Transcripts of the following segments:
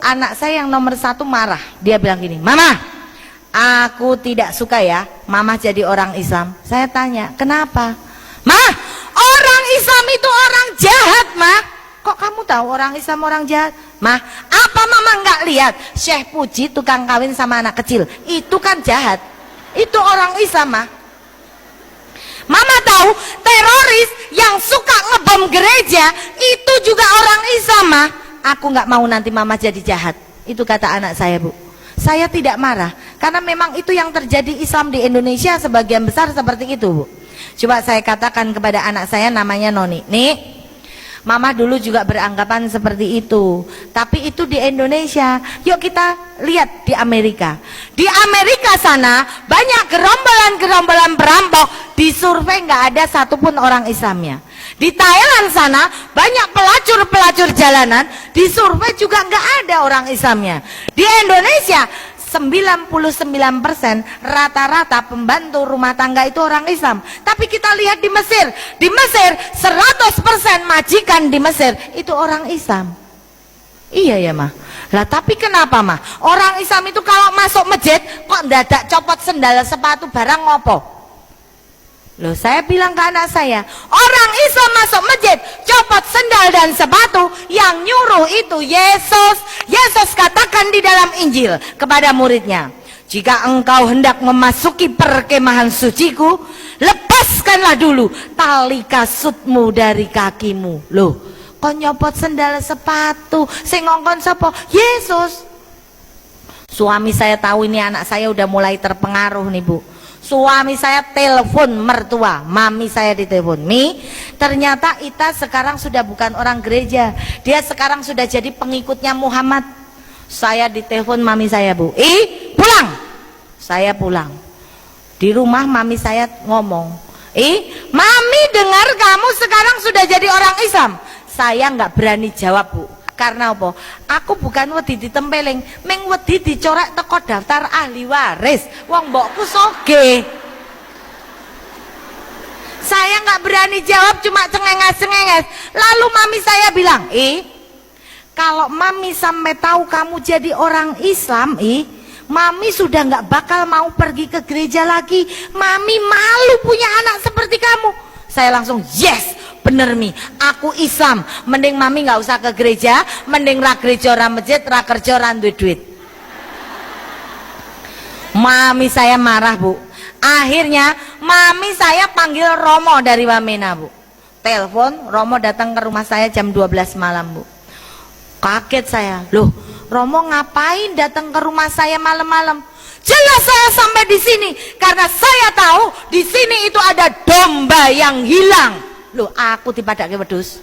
anak saya yang nomor 1 marah. Dia bilang gini, "Mama, aku tidak suka ya Mama jadi orang Islam." Saya tanya, "Kenapa?" "Mah, orang Islam itu orang jahat, Mah." "Kok kamu tahu orang Islam orang jahat?" "Mah, apa Mama nggak lihat Syekh Puji tukang kawin sama anak kecil? Itu kan jahat. Itu orang Islam, Mah." "Mama tahu teroris yang suka ngebom gereja itu juga orang Islam, Mah." "Aku nggak mau nanti Mama jadi jahat." Itu kata anak saya, Bu. Saya tidak marah karena memang itu yang terjadi Islam di Indonesia sebagian besar seperti itu, Bu. Coba saya katakan kepada anak saya namanya Noni, "Nih, Mama dulu juga beranggapan seperti itu, tapi itu di Indonesia. Yuk kita lihat di Amerika. Di Amerika sana banyak gerombolan-gerombolan perampok, disurvei nggak ada satupun orang Islamnya. Di Thailand sana banyak pelacur-pelacur jalanan, disurvei juga nggak ada orang Islamnya. Di Indonesia 99% rata-rata pembantu rumah tangga itu orang Islam. Tapi kita lihat di Mesir 100% majikan di Mesir itu orang Islam. Iya ya, Mah. Lah tapi kenapa, Mah? Orang Islam itu kalau masuk masjid kok ndadak copot sendal sepatu barang ngopo? Loh, saya bilang ke anak saya, orang Islam masuk masjid copot sendal dan sepatu, yang nyuruh itu Yesus. Yesus katakan di dalam Injil kepada muridnya, "Jika engkau hendak memasuki perkemahan suciku, lepaskanlah dulu tali kasutmu dari kakimu." Loh, kok nyopot sendal sepatu? Sing ngongkon sapa? Yesus. Suami saya tahu ini anak saya udah mulai terpengaruh nih, Bu. Suami saya telepon mertua, mami saya ditelepon, "Mi, ternyata Ita sekarang sudah bukan orang gereja, dia sekarang sudah jadi pengikutnya Muhammad." Saya ditelepon mami saya, Bu, pulang." Saya pulang. Di rumah mami saya ngomong, "Mami dengar kamu sekarang sudah jadi orang Islam." Saya nggak berani jawab, Bu. Karena apa? Aku bukan wedi ditempeling, meng wedi dicorek teko daftar ahli waris. Wong mbokku soge. Saya nggak berani jawab, cuma cengenges-cengenges. Lalu mami saya bilang, kalau mami sampai tahu kamu jadi orang Islam, mami sudah nggak bakal mau pergi ke gereja lagi. Mami malu punya anak seperti kamu." Saya langsung, "Yes, bener Mi, aku Islam. Mending mami nggak usah ke gereja, mending ra gereja ra masjid, ra kerja ra duwe duit." Mami saya marah, Bu. Akhirnya mami saya panggil Romo dari Wamena, Bu. Telepon, Romo datang ke rumah saya jam 12 malam, Bu. Kaget saya, "Loh, Romo ngapain datang ke rumah saya malam-malam?" "Jelas saya sampai di sini karena saya tahu di sini itu ada domba yang hilang." Loh, aku dipadake wedhus.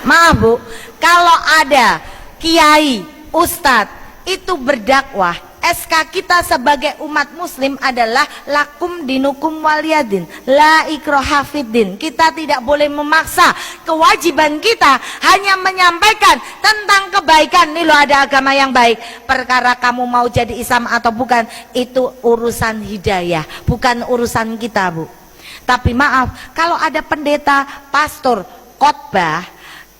Maaf, Bu, kalau ada kiai, ustadz itu berdakwah, SK kita sebagai umat muslim adalah lakum dinukum waliyadin, la ikraha fiddin. Kita tidak boleh memaksa. Kewajiban kita hanya menyampaikan tentang kebaikan. Nih loh, ada agama yang baik. Perkara kamu mau jadi Islam atau bukan, itu urusan hidayah, bukan urusan kita, Bu. Tapi maaf, kalau ada pendeta, pastor, khotbah,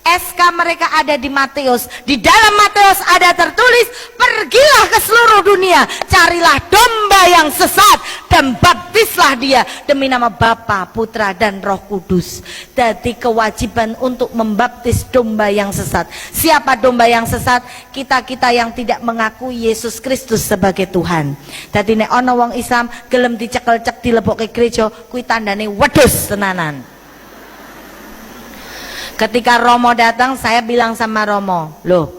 SK mereka ada di Matius. Di dalam Matius ada tertulis, "Pergilah ke seluruh dunia, carilah domba yang sesat dan baptislah dia demi nama Bapa, Putra dan Roh Kudus." Jadi kewajiban untuk membaptis domba yang sesat. Siapa domba yang sesat? Kita-kita yang tidak mengakui Yesus Kristus sebagai Tuhan. Jadi nek ana wong Islam gelem dicekel-cek dilebokke gereja, kuwi tandane wedhus tenanan. Ketika Romo datang, saya bilang sama Romo, "Loh,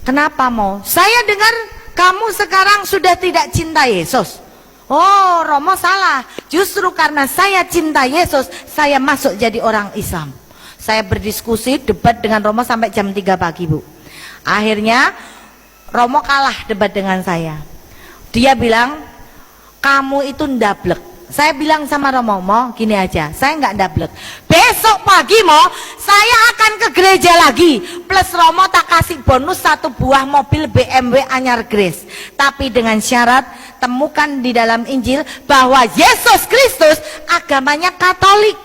kenapa Mo? Saya dengar kamu sekarang sudah tidak cinta Yesus." "Oh, Romo salah. Justru karena saya cinta Yesus, saya masuk jadi orang Islam." Saya berdiskusi, debat dengan Romo sampai jam 3 pagi, Bu. Akhirnya Romo kalah debat dengan saya. Dia bilang, "Kamu itu ndablek." Saya bilang sama Romo, "Mo, gini aja, saya nggak ndablek. Besok pagi, Mo, saya akan ke gereja lagi. Plus Romo tak kasih bonus 1 buah mobil BMW anyar Grace. Tapi dengan syarat, temukan di dalam Injil bahwa Yesus Kristus agamanya Katolik."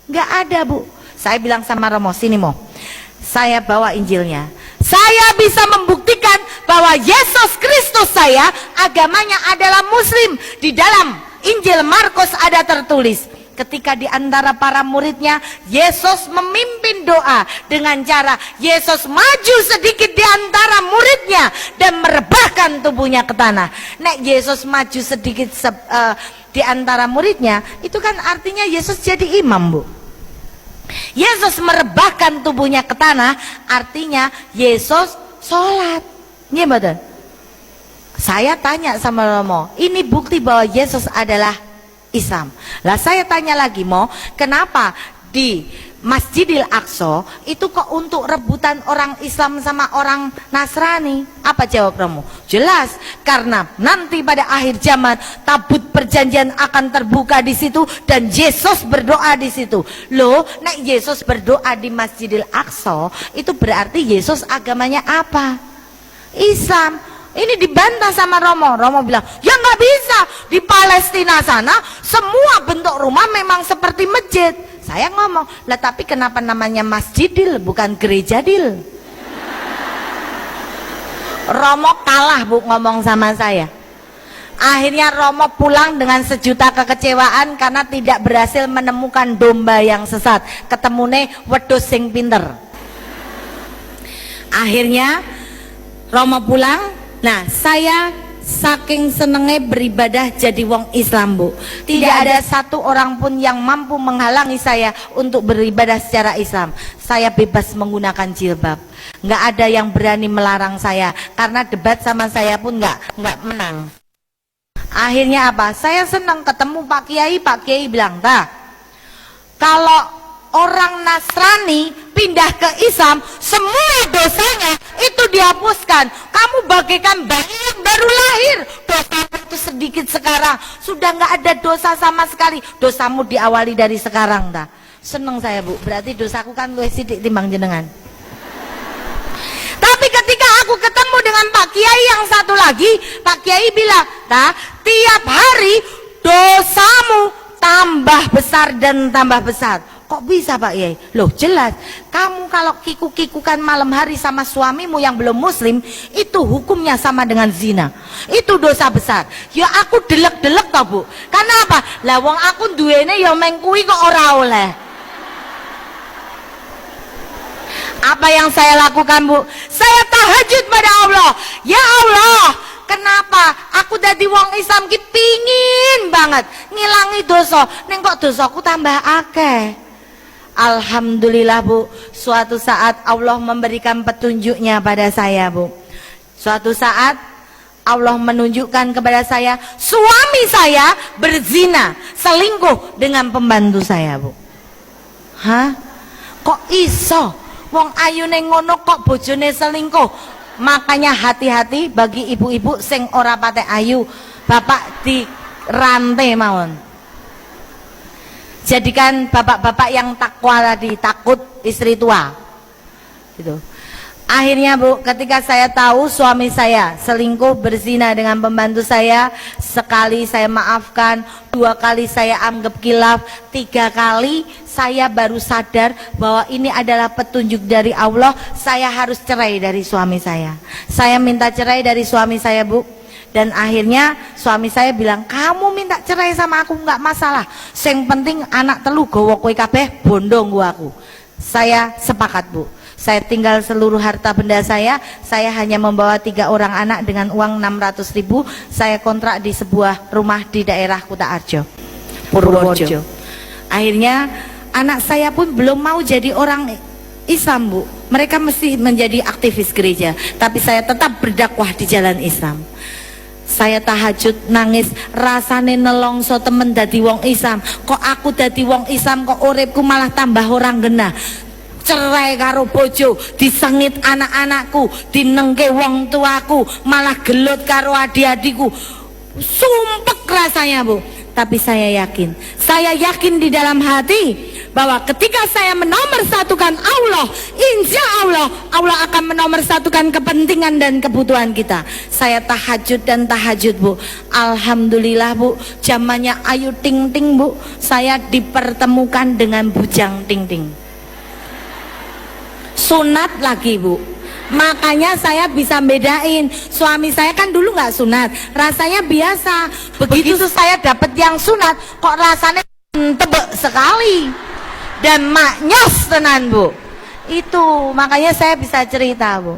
Nggak ada, Bu. Saya bilang sama Romo, "Sini, Mo, saya bawa Injilnya. Saya bisa membuktikan bahwa Yesus Kristus saya agamanya adalah Muslim. Di dalam Injil Markus ada tertulis, ketika di antara para muridnya, Yesus memimpin doa dengan cara Yesus maju sedikit di antara muridnya dan merebahkan tubuhnya ke tanah. Nek Yesus maju sedikit di antara muridnya, itu kan artinya Yesus jadi imam, Bu. Yesus merebahkan tubuhnya ke tanah, artinya Yesus sholat. Iya betul. Saya tanya sama Romo, ini bukti bahwa Yesus adalah Islam. Lah saya tanya lagi, Mo, kenapa di Masjidil Aqsa itu kok untuk rebutan orang Islam sama orang Nasrani? Apa jawab Romo? Jelas, karena nanti pada akhir zaman tabut perjanjian akan terbuka di situ dan Yesus berdoa di situ. Loh, nek Yesus berdoa di Masjidil Aqsa, itu berarti Yesus agamanya apa? Islam. Ini dibantah sama Romo. Romo bilang, ya nggak bisa, di Palestina sana semua bentuk rumah memang seperti masjid. Saya ngomong, lah tapi kenapa namanya Masjidil bukan Gerejadil? Romo kalah, Bu, ngomong sama saya. Akhirnya Romo pulang dengan sejuta kekecewaan karena tidak berhasil menemukan domba yang sesat. Ketemune wedhus sing pinter. Akhirnya Romo pulang. Nah, saya saking senengnya beribadah jadi wong Islam, Bu. Tidak ada satu orang pun yang mampu menghalangi saya untuk beribadah secara Islam. Saya bebas menggunakan jilbab. Nggak ada yang berani melarang saya, karena debat sama saya pun nggak menang. Akhirnya apa? Saya senang ketemu Pak Kiai bilang, kalau orang Nasrani pindah ke Islam, semua dosanya itu dihapuskan. Kamu bagaikan bayi yang baru lahir, dosa itu sedikit sekarang, sudah nggak ada dosa sama sekali. Dosamu diawali dari sekarang, dah. Seneng saya, Bu, berarti dosaku kan luwih sithik timbang jenengan. Tapi ketika aku ketemu dengan Pak Kiai yang satu lagi, Pak Kiai bilang, tiap hari dosamu tambah besar dan tambah besar. Kok bisa, Pak Yai? Loh, jelas. Kamu kalau kikuk-kikukan malam hari sama suamimu yang belum muslim, itu hukumnya sama dengan zina. Itu dosa besar. Ya aku delek-delek toh, Bu. Karena apa? Lah wong aku duwene ya mengkui kok ora oleh. Apa yang saya lakukan, Bu? Saya tahajud pada Allah. Ya Allah, kenapa aku dadi wong Islam ki pingin banget ngilangi dosa, ning kok dosaku tambah akeh. Alhamdulillah, Bu, suatu saat Allah memberikan petunjuknya pada saya, Bu. Suatu saat Allah menunjukkan kepada saya, suami saya berzina, selingkuh dengan pembantu saya, Bu. Hah? Kok iso? Wong ayune ngono kok bojone selingkuh? Makanya hati-hati bagi ibu-ibu sing ora patek ayu, bapak di rantai mawon. Jadikan bapak-bapak yang takwa tadi, takut istri tua gitu. Akhirnya, Bu, ketika saya tahu suami saya selingkuh berzina dengan pembantu saya, sekali saya maafkan, 2 kali saya anggap khilaf, 3 kali saya baru sadar bahwa ini adalah petunjuk dari Allah. Saya harus cerai dari suami saya. Saya minta cerai dari suami saya, Bu. Dan akhirnya suami saya bilang, kamu minta cerai sama aku nggak masalah, sing penting anak telu gowo kowe kabeh bondo gua aku. Saya sepakat, Bu. Saya tinggal seluruh harta benda saya hanya membawa 3 orang anak dengan uang 600.000. Saya kontrak di sebuah rumah di daerah Kutoarjo, Purworejo. Akhirnya anak saya pun belum mau jadi orang Islam, Bu. Mereka mesti menjadi aktivis gereja, tapi saya tetap berdakwah di jalan Islam. Saya tahajud nangis, rasane nelongso temen dadi wong Islam. Kok aku dadi wong Islam kok uripku malah tambah orang genah. Cerai karo bojo, disengit anak-anakku, dinengke wong tuaku, malah gelut karo adik-adikku. Sumpek rasanya, Bu. Tapi saya yakin di dalam hati bahwa ketika saya menomorsatukan Allah, insya Allah akan menomorsatukan kepentingan dan kebutuhan kita. Saya tahajud dan tahajud, Bu. Alhamdulillah, Bu, zamannya Ayu Ting Ting, Bu, saya dipertemukan dengan Bujang Ting Ting. Sunat lagi, Bu. Makanya saya bisa bedain. Suami saya kan dulu nggak sunat, rasanya biasa. Begitu saya dapat yang sunat, kok rasanya tebek sekali dan maknyos tenan Bu. Itu makanya saya bisa cerita Bu.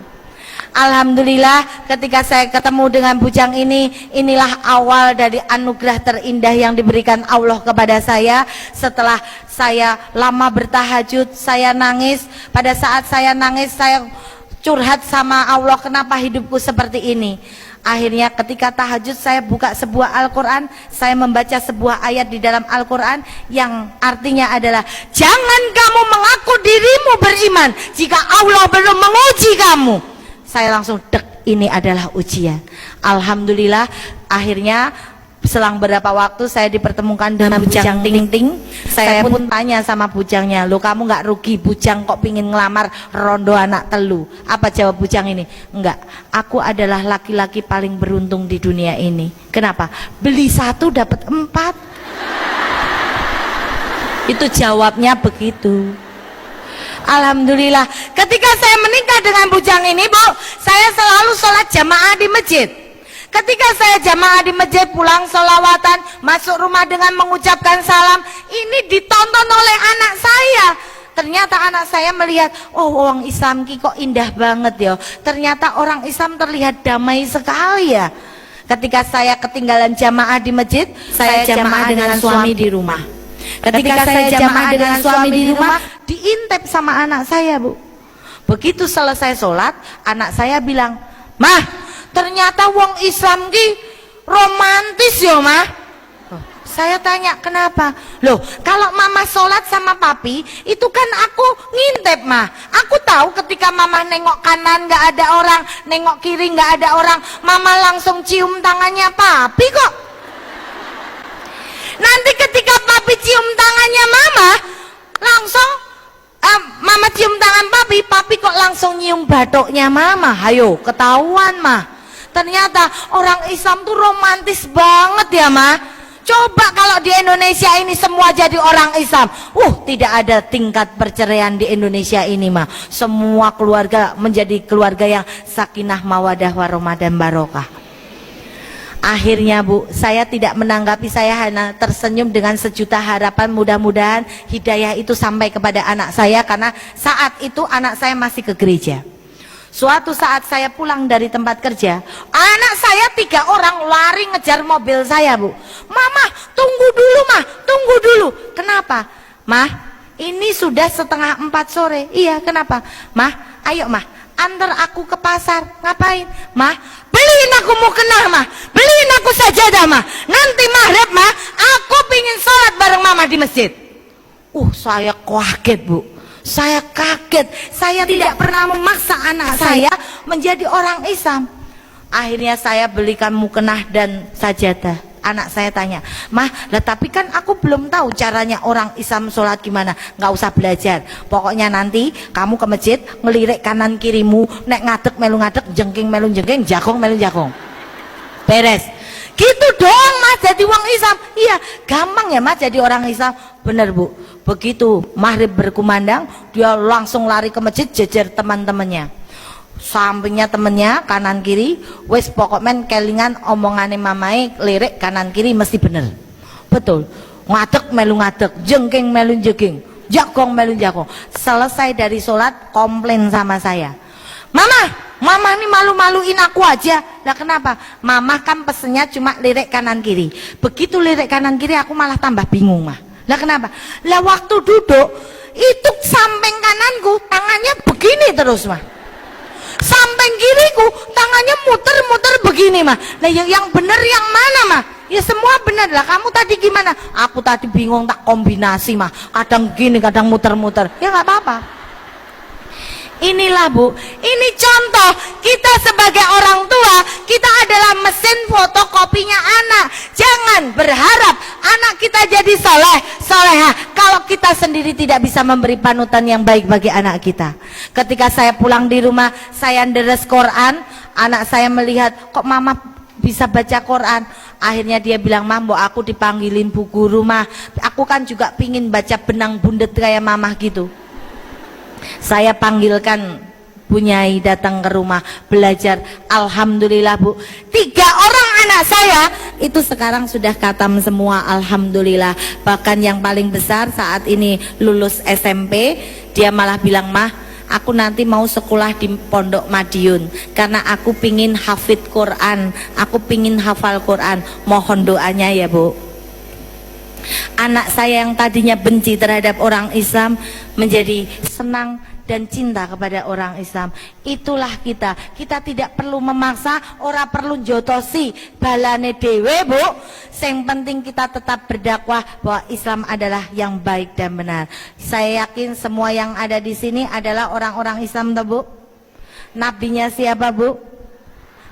Alhamdulillah ketika saya ketemu dengan bujang ini, inilah awal dari anugerah terindah yang diberikan Allah kepada saya. Setelah saya lama bertahajud, saya nangis. Pada saat saya nangis, saya curhat sama Allah, kenapa hidupku seperti ini. Akhirnya ketika tahajud saya buka sebuah Al-Quran, saya membaca sebuah ayat di dalam Al-Quran yang artinya adalah, jangan kamu mengaku dirimu beriman jika Allah belum menguji kamu. Saya langsung dek, ini adalah ujian. Alhamdulillah akhirnya selang beberapa waktu saya dipertemukan dengan bujang ting-ting. Saya pun tanya sama bujangnya, lo kamu nggak rugi bujang kok pingin ngelamar rondo anak telu? Apa jawab bujang ini? Enggak, aku adalah laki-laki paling beruntung di dunia ini. Kenapa? Beli satu dapat 4. Itu jawabnya begitu. Alhamdulillah ketika saya menikah dengan bujang ini Bu, saya selalu sholat jamaah di masjid. Ketika saya jamaah di masjid, pulang sholawatan, masuk rumah dengan mengucapkan salam, ini ditonton oleh anak saya. Ternyata anak saya melihat, oh orang Islam ki kok indah banget ya. Ternyata orang Islam terlihat damai sekali ya. Ketika saya ketinggalan jamaah di masjid, saya jamaah dengan suami di rumah. Ketika saya jamaah dengan suami di rumah, diintip sama anak saya Bu. Begitu selesai sholat, anak saya bilang, Mah, ternyata wong Islam ki romantis ya Mah. Saya tanya kenapa? Loh, kalau mama sholat sama papi, itu kan aku ngintip Mah. Aku tahu ketika mama nengok kanan nggak ada orang, nengok kiri nggak ada orang, mama langsung cium tangannya papi kok. Nanti ketika papi cium tangannya mama, langsung mama cium tangan papi, papi kok langsung nyium batuknya mama. Hayo, ketahuan Mah. Ternyata orang Islam tuh romantis banget ya Mah. Coba kalau di Indonesia ini semua jadi orang Islam, tidak ada tingkat perceraian di Indonesia ini Mah. Semua keluarga menjadi keluarga yang sakinah mawadah warahmah dan barokah. Akhirnya Bu, saya tidak menanggapi, saya hanya tersenyum dengan sejuta harapan. Mudah-mudahan hidayah itu sampai kepada anak saya, karena saat itu anak saya masih ke gereja. Suatu saat saya pulang dari tempat kerja, anak saya 3 orang lari ngejar mobil saya Bu. Mama, tunggu dulu Mah, tunggu dulu. Kenapa? Mah, ini sudah 3:30 sore. Iya, kenapa? Mah, ayo Mah, antar aku ke pasar. Ngapain? Mah, beliin aku mukena Mah, beliin aku sajadah Mah. Nanti maghrib Mah, aku pingin sholat bareng Mama di masjid. Saya kaget Bu. Saya kaget. Saya tidak pernah memaksa anak saya menjadi orang Islam. Akhirnya saya belikan mukenah dan sajadah. Anak saya tanya, Mah, tapi kan aku belum tahu caranya orang Islam sholat gimana. Nggak usah belajar, pokoknya nanti kamu ke masjid ngelirik kanan kirimu, nek ngadek melu ngadek, jengking melu jengking, jakong melu jakong, beres. Gitu doang Mas jadi orang Islam. Iya, gampang ya Mas jadi orang Islam. Bener Bu. Begitu maghrib berkumandang, dia langsung lari ke masjid jejer teman-temannya. Sampingnya temennya kanan kiri, wes pokok men kelingan omongane mamai, lirik kanan kiri mesti bener. Betul. Ngadek melu ngadek, jengking melu jengking, jakong melu jakong. Selesai dari sholat komplain sama saya, Mama ini malu-maluin aku aja. Lah kenapa? Mama kan pesennya cuma lirik kanan kiri. Begitu lirik kanan kiri aku malah tambah bingung Mah. Lah kenapa? Lah waktu duduk itu samping kananku tangannya begini terus Mah. Samping kiriku tangannya muter-muter begini Mah. Nah yang bener yang mana Mah? Ya semua bener lah. Kamu tadi gimana? Aku tadi bingung tak kombinasi Mah. Kadang gini, kadang muter-muter. Ya nggak apa-apa. Inilah Bu, ini contoh kita sebagai orang tua, kita adalah mesin fotokopinya anak. Jangan berharap anak kita jadi soleh, soleha kalau kita sendiri tidak bisa memberi panutan yang baik bagi anak kita. Ketika saya pulang di rumah, saya deres Quran, anak saya melihat kok mama bisa baca Quran. Akhirnya dia bilang, Mbok aku dipanggilin bu guru Mah, aku kan juga pingin baca benang bundet kayak mamah gitu. Saya panggilkan Bu Nyai datang ke rumah belajar. Alhamdulillah Bu, 3 orang anak saya itu sekarang sudah khatam semua, alhamdulillah. Bahkan yang paling besar saat ini lulus SMP, dia malah bilang, "Mah, aku nanti mau sekolah di Pondok Madiun karena aku pingin hafid Quran, aku pingin hafal Quran." Mohon doanya ya Bu. Anak saya yang tadinya benci terhadap orang Islam menjadi senang dan cinta kepada orang Islam. Itulah kita tidak perlu memaksa, ora perlu jotosi balane dewe Bu. Yang penting kita tetap berdakwah bahwa Islam adalah yang baik dan benar. Saya yakin semua yang ada di sini adalah orang-orang Islam toh Bu. Nabinya siapa Bu?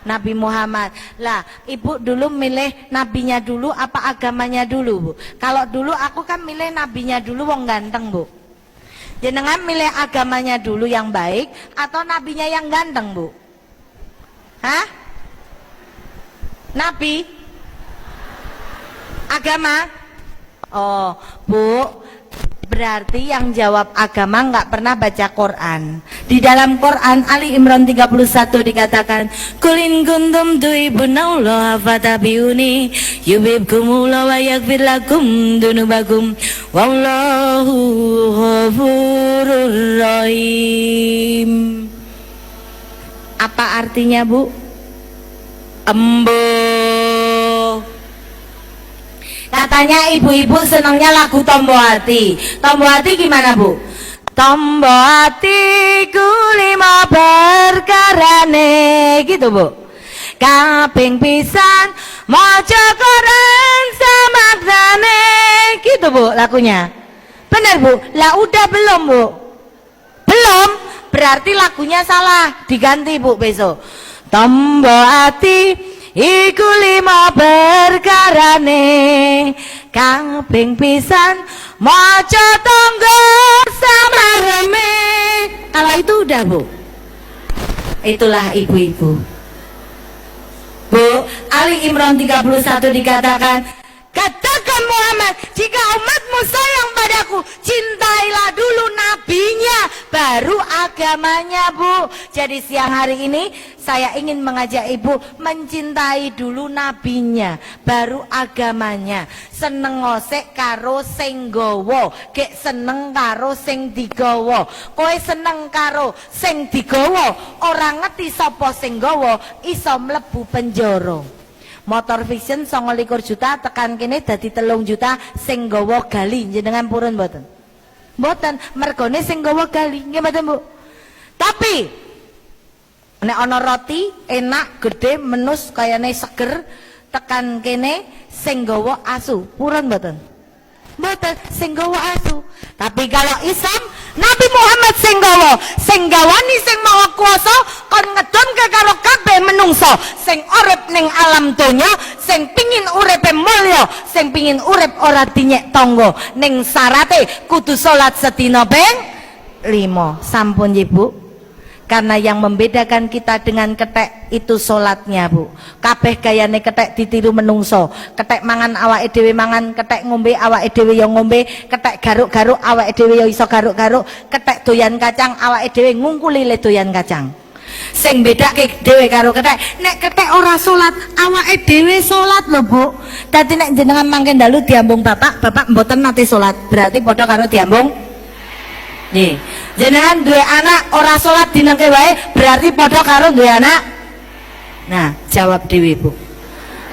Nabi Muhammad. Lah, Ibu dulu milih nabinya dulu apa agamanya dulu Bu? Kalau dulu aku kan milih nabinya dulu, wong ganteng Bu. Jenengan milih agamanya dulu yang baik atau nabinya yang ganteng Bu? Hah? Nabi? Agama? Oh Bu, berarti yang jawab agama nggak pernah baca Quran. Di dalam Quran Ali Imran 31 dikatakan, "Qul kuntum tuhibbunallah fattabi'uni yuhibbukumullah wa yaghfir lakum dzunubakum wallahu ghafurur rahim." Apa artinya Bu? Embo. Katanya ibu-ibu senangnya lagu Tombo Hati. Tombo Hati gimana Bu? Tombo hatiku 5 perkarane, gitu Bu. Kaping pisan maca Quran samaktane, gitu Bu lagunya. Benar Bu? Lah udah belum Bu? Belum? Berarti lagunya salah, diganti Bu besok. Tombo hati iku 5 perkarane, kaping pisan maca tangga sama reme. Kalau itu udah Bu. Itulah ibu-ibu Bu. Ali Imran 31 dikatakan, "Katakan Muhammad, jika umatmu sayang padaku, cintailah dulu nabinya, baru agamanya Bu." Jadi siang hari ini saya ingin mengajak ibu mencintai dulu nabinya, baru agamanya. Seneng ngosek karo sing gowo, gek seneng karo sing digowo. Kowe seneng karo sing digowo, orang ngerti sapa sing gowo, iso mlebu penjara. Motor Vision 29 juta, tekan kene dadi 3 juta sing gawa gali. Jenengan purun mboten? Mboten, mergone sing gawa gali, nggih mboten Bu? Tapi nek ana roti enak, gede, menus, kayane seger, tekan kene sing gawa asu. Purun mboten? Mboten, sing gawa asu. Tapi kalau Islam, Nabi Muhammad sing gawani sing maha kuasa kon ngedon ke karo kabeh menungso sing urip ning alam donya, sing pingin uripe mulya, sing pingin urip ora dinyek tangga, ning syarate kudu salat sedina ping 5. Sampun nggih Bu. Karena yang membedakan kita dengan ketek itu salatnya Bu. Kabeh gayane ketek ditiru menungso. Ketek mangan awake dhewe mangan, ketek ngombe awake dhewe ya ngombe, ketek garuk-garuk awake dhewe ya iso garuk-garuk, ketek doyan kacang awake dhewe ngungkuli le doyan kacang. Sing bedake dhewe karo ketek, nek ketek ora salat, awake dhewe salat lho Bu. Dadi nek jenengan mangke dalu diambung bapak mboten nate salat, berarti padha karo diambung. Nggih. Jenengan duwe anak ora salat dinengke wae, berarti padha karo duwe anak. Nah, jawab dhewe Bu.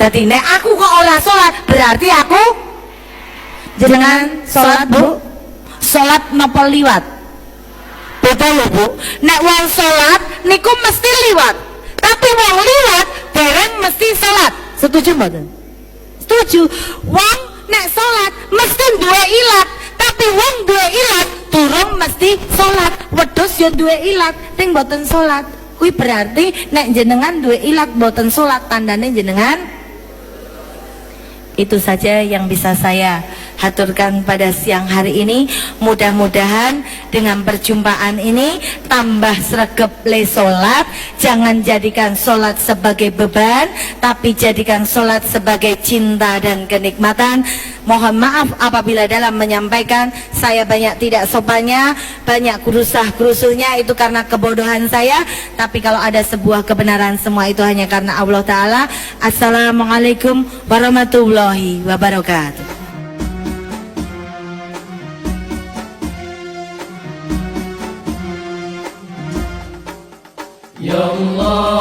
Dadi nek aku kok ora salat, berarti aku. Jenengan salat Bu? Salat napa liwat? Betul lho Bu. Nek wong salat niku mesti liwat. Tapi wong liwat dereng mesti salat. Setuju mboten? Setuju. Wong nek salat mesti duwe ilat, tapi wong duwe ilat durung mesti salat. Wedhus ya duwe ilat ning mboten salat. Kuwi berarti nek jenengan duwe ilat mboten salat, tandane jenengan. Itu saja yang bisa saya haturkan pada siang hari ini. Mudah-mudahan dengan perjumpaan ini tambah sregep le solat. Jangan jadikan solat sebagai beban, tapi jadikan solat sebagai cinta dan kenikmatan. Mohon maaf apabila dalam menyampaikan saya banyak tidak sopannya, banyak kurusah-kurusuhnya, itu karena kebodohan saya. Tapi kalau ada sebuah kebenaran, semua itu hanya karena Allah Ta'ala. Assalamualaikum warahmatullahi wabarakatuh. Ya Allah